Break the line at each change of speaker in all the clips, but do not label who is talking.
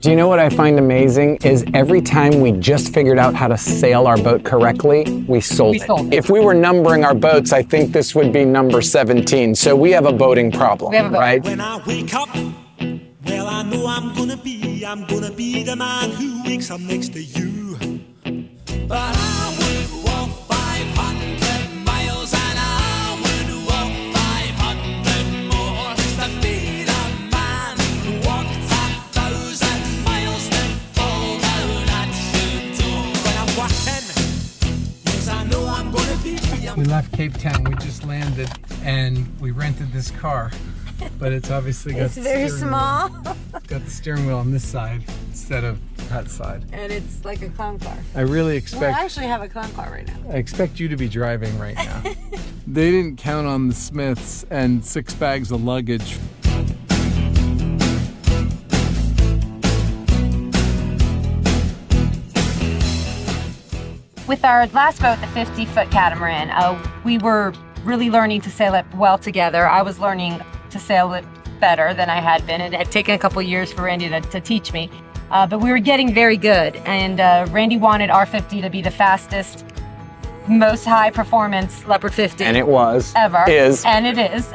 Do you know what I find amazing is every time we just figured out how to sail our boat correctly, we sold it. If we were numbering our boats, I think this would be number 17. So we have a boating problem, right?
When I wake up, well, I know I'm gonna be the man who wakes up next to you. But I would walk 500 miles and I would walk 500 more just to be the man who walked 1,000 miles to fall down at your door. When I'm walking, yes, I know I'm gonna be.
We left Cape Town, we just landed, and we rented this car. But it's obviously got
It's very small.
Got the steering wheel on this side instead of that side.
And it's like a clown car.
I really
Well,
expect
I actually have a clown car right now.
I expect you to be driving right now. They didn't count on the Smiths and 6 bags of luggage.
With our last boat, the 50-foot catamaran, we were really learning to sail it well together. I was learning to sail it better than I had been. It had taken a couple years for Randy to teach me, but we were getting very good. And Randy wanted our 50 to be the fastest, most high-performance Leopard 50.
And it was.
Ever.
Is.
And it is.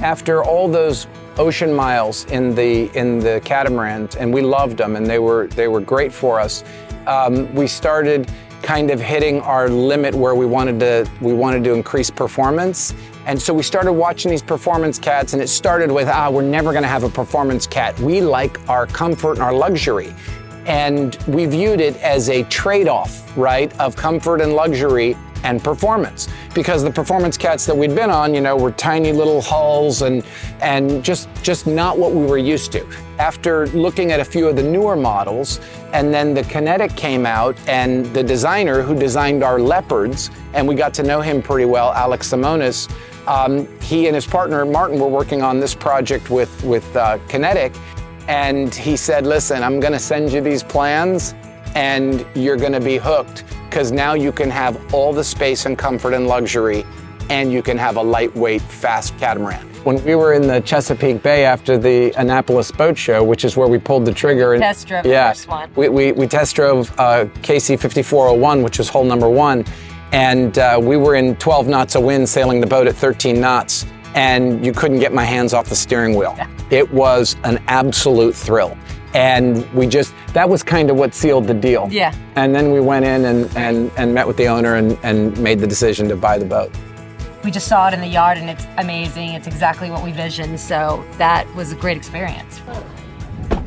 After all those ocean miles in the catamarans, and we loved them, and they were great for us, we started kind of hitting our limit where we wanted to increase performance. And so we started watching these performance cats, and it started with, we're never gonna have a performance cat. We like our comfort and our luxury. And we viewed it as a trade-off, right, of comfort and luxury and performance. Because the performance cats that we'd been on, were tiny little hulls and just not what we were used to. After looking at a few of the newer models, and then the Kinetic came out, and the designer who designed our Leopards, and we got to know him pretty well, Alex Simonis, he and his partner Martin were working on this project with Kinetic, and he said, listen, I'm gonna send you these plans and you're gonna be hooked, because now you can have all the space and comfort and luxury, and you can have a lightweight, fast catamaran. When we were in the Chesapeake Bay after the Annapolis Boat Show, which is where we pulled the trigger and
Test drove the first one.
We test drove KC 5401, which was hull number 1, and we were in 12 knots of wind sailing the boat at 13 knots, and you couldn't get my hands off the steering wheel.
Yeah.
It was an absolute thrill. And that was kind of what sealed the deal.
Yeah.
And then we went in and met with the owner and made the decision to buy the boat.
We just saw it in the yard, and it's amazing. It's exactly what we visioned, so that was a great experience.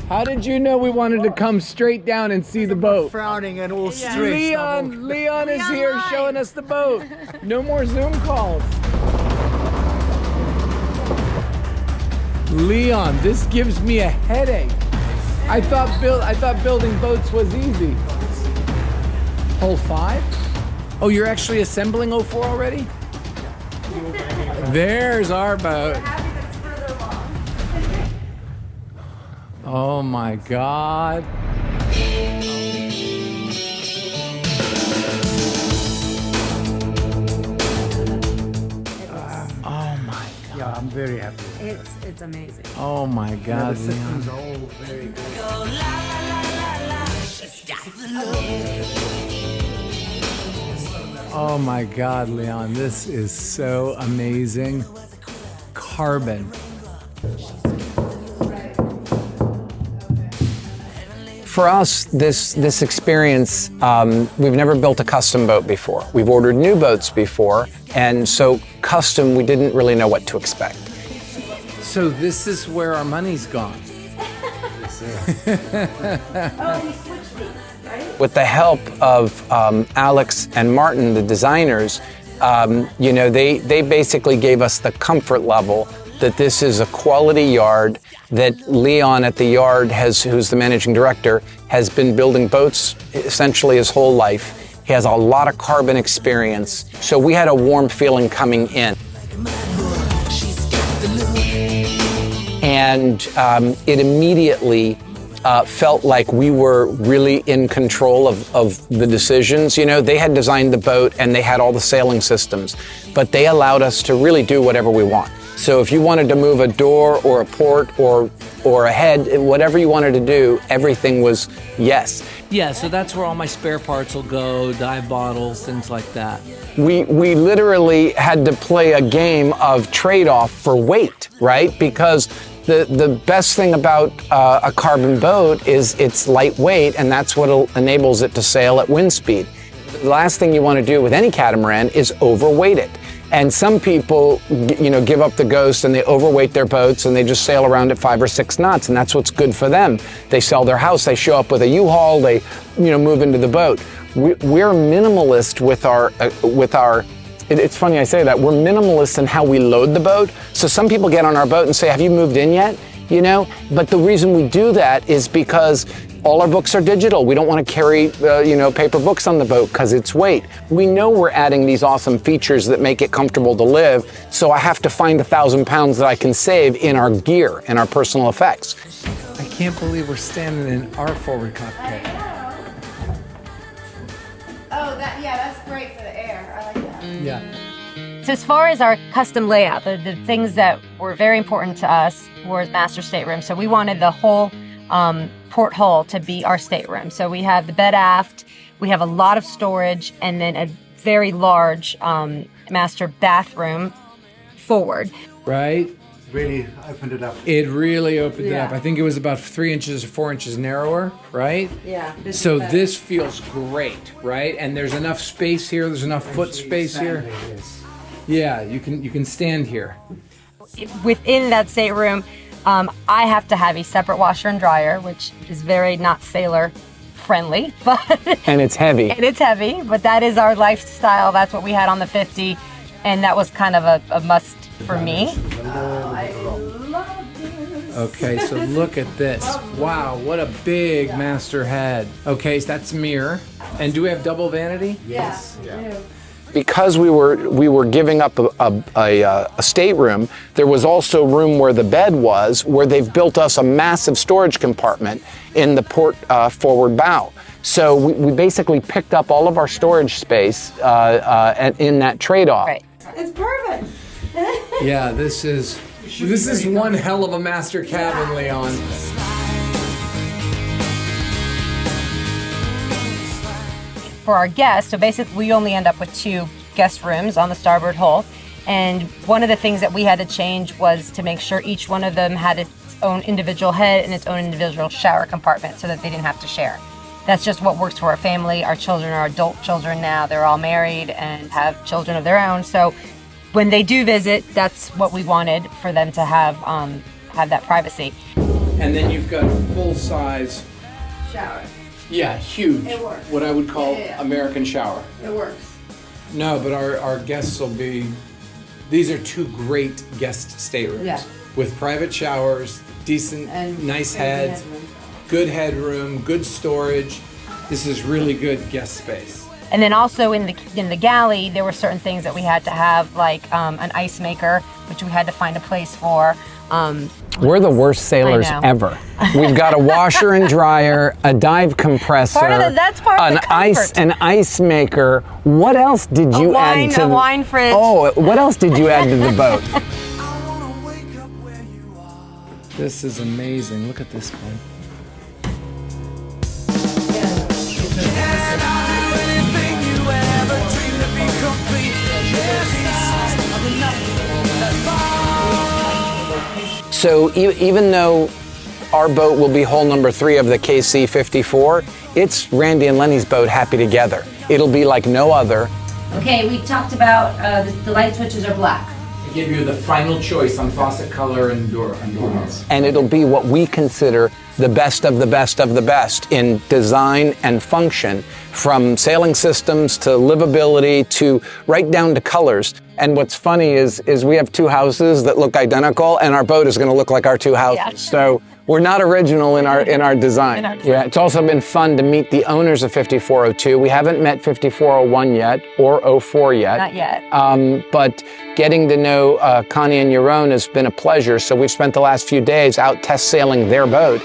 How did you know we wanted to come straight down and see the boat?
Frowning and all straight.
Leon is here showing us the boat. No more Zoom calls. Leon, this gives me a headache. I thought building boats was easy. Hole 5? Oh, you're actually assembling 04 already? There's our boat. Oh my God. Oh my God.
Yeah, I'm very happy.
It's amazing.
Oh my
Yeah,
God,
the systems are all very good.
Oh my God, Leon, this is so amazing. Carbon.
For us, this experience, we've never built a custom boat before. We've ordered new boats before, and so custom, we didn't really know what to expect.
So this is where our money's gone.
With the help of Alex and Martin, the designers, they basically gave us the comfort level that this is a quality yard, that Leon at the yard, who's the managing director, has been building boats essentially his whole life. He has a lot of carbon experience. So we had a warm feeling coming in. And it immediately felt like we were really in control of the decisions. They had designed the boat and they had all the sailing systems, but they allowed us to really do whatever we want. So if you wanted to move a door or a port or a head, whatever you wanted to do, everything was yes.
Yeah, so that's where all my spare parts will go, dive bottles, things like that.
We literally had to play a game of trade-off for weight, right? Because the best thing about a carbon boat is it's lightweight, and that's what enables it to sail at wind speed. The last thing you want to do with any catamaran is overweight it. And some people, give up the ghost and they overweight their boats and they just sail around at 5 or 6 knots, and that's what's good for them. They sell their house, they show up with a U-Haul, they, move into the boat. We're minimalist with our. It's funny I say that. We're minimalist in how we load the boat. So some people get on our boat and say, "Have you moved in yet?" But the reason we do that is because all our books are digital. We don't want to carry, paper books on the boat because it's weight. We know we're adding these awesome features that make it comfortable to live, so I have to find 1,000 pounds that I can save in our gear, in our personal effects.
I can't believe we're standing in our forward cockpit.
Oh, that's great for the air. I like that.
Yeah.
So as far as our custom layout, the things that were very important to us were master stateroom. So we wanted the whole porthole to be our stateroom. So we have the bed aft, we have a lot of storage, and then a very large master bathroom forward.
Right?
Really opened it up.
It really opened it
Yeah.
up. I think it was about 3 inches or 4 inches narrower, right?
Yeah.
So this feels great, right? And there's enough space here. There's enough foot space here.
Yes.
Yeah, you can stand here.
Within that stateroom, I have to have a separate washer and dryer, which is very not sailor friendly, but
And it's heavy.
and it's heavy. But that is our lifestyle. That's what we had on the 50, and that was kind of a must for me.
Okay, so look at this. Wow, what a big master head. Okay, so that's mirror. And do we have double vanity?
Yes. Yeah.
Because we were giving up a stateroom, there was also room where the bed was, where they've built us a massive storage compartment in the port forward bow. So we basically picked up all of our storage space in that trade-off.
Right.
It's perfect.
Yeah, this is one hell of a master cabin, Leon.
For our guests, so basically we only end up with 2 guest rooms on the starboard hull. And one of the things that we had to change was to make sure each one of them had its own individual head and its own individual shower compartment so that they didn't have to share. That's just what works for our family. Our children are adult children now. They're all married and have children of their own. So when they do visit, that's what we wanted for them to have that privacy.
And then you've got full size.
Shower.
Yeah, huge.
It works.
What I would call
Yeah.
American shower.
It works.
No, but our guests will be. These are 2 great guest staterooms.
Yeah.
With private showers, decent,
And
nice
crazy
heads,
headroom.
good headroom, good storage. This is really good guest space.
And then also in the galley, there were certain things that we had to have, like an ice maker, which we had to find a place for.
We're the worst sailors
I know.
ever. We've got a washer and dryer, a dive compressor,
That's part of the comfort.
an ice maker. What else did you add to
a wine fridge.
Oh, what else did you add to the boat?
This is amazing. Look at this one.
So even though our boat will be hull number 3 of the KC-54, it's Randy and Lenny's boat happy together. It'll be like no other.
Okay, we talked about the light switches are black.
I give you the final choice on faucet color and door handles.
And it'll be what we consider the best of the best of the best in design and function, from sailing systems to livability to right down to colors. And what's funny is we have 2 houses that look identical, and our boat is going to look like our 2 houses.
Yeah.
So we're not original in our design.
In our design.
Yeah, it's also been fun to meet the owners of 5402. We haven't met 5401 yet or 04 yet.
Not yet.
But getting to know Connie and Yaron has been a pleasure. So we've spent the last few days out test sailing their boat.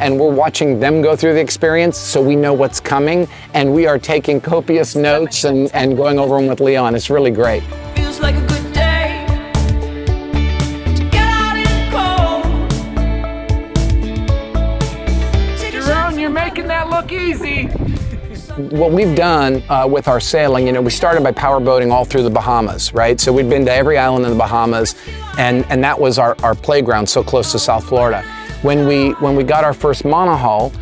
And we're watching them go through the experience, so we know what's coming, and we are taking copious notes and going over them with Leon. It's really great.
Feels like a good day to get out in the cold.
Jerome, you're making that look easy.
What we've done with our sailing, you know, we started by power boating all through the Bahamas, right? So we'd been to every island in the Bahamas, and that was our playground, so close to South Florida. When we got our first monohull,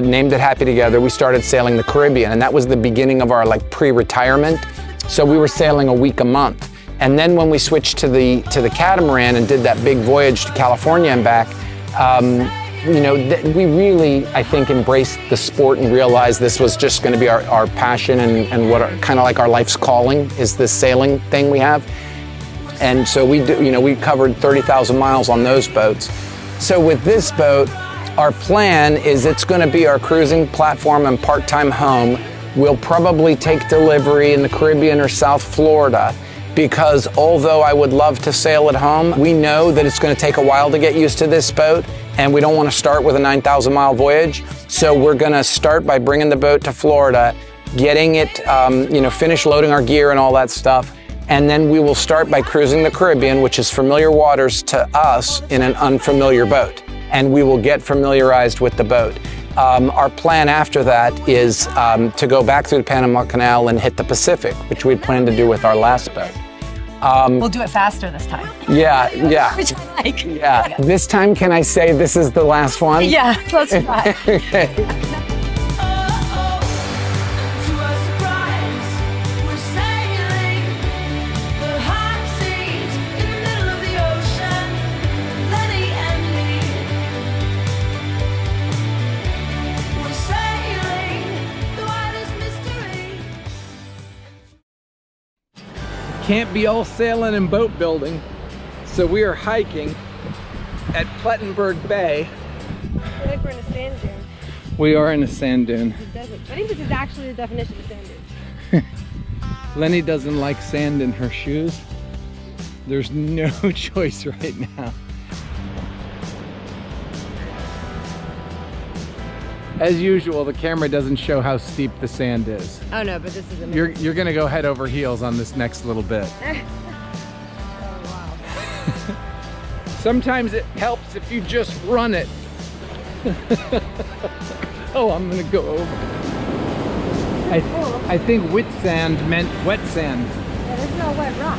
named it Happy Together, we started sailing the Caribbean, and that was the beginning of our like pre-retirement. So we were sailing a week a month. And then when we switched to the catamaran and did that big voyage to California and back, you know, we really, I think, embraced the sport and realized this was just going to be our passion and what kind of like our life's calling is this sailing thing we have. And so we do, you know, we covered 30,000 miles on those boats. So with this boat, our plan is it's going to be our cruising platform and part-time home. We'll probably take delivery in the Caribbean or South Florida, because although I would love to sail at home, we know that it's going to take a while to get used to this boat, and we don't want to start with a 9,000 mile voyage. So we're going to start by bringing the boat to Florida, getting it, you know, finish loading our gear and all that stuff. And then we will start by cruising the Caribbean, which is familiar waters to us in an unfamiliar boat. And we will get familiarized with the boat. Our plan after that is to go back through the Panama Canal and hit the Pacific, which we'd planned to do with our last boat.
We'll do it faster this time.
Yeah.
Which I like.
Yeah. This time, can I say this is the last one?
Yeah, let's try.
Okay.
Can't be all sailing and boat building, so we are hiking at Plettenberg Bay.
I feel like we're in a sand dune.
We are in a sand dune.
I think this is actually the definition of sand dune.
Lenny doesn't like sand in her shoes. There's no choice right now. As usual, the camera doesn't show how steep the sand is.
Oh no, but this is amazing.
You're gonna go head over heels on this next little bit.
Oh wow.
Sometimes it helps if you just run it. Oh, I'm gonna go over. I think wet sand meant wet sand.
Yeah, this is all wet rock.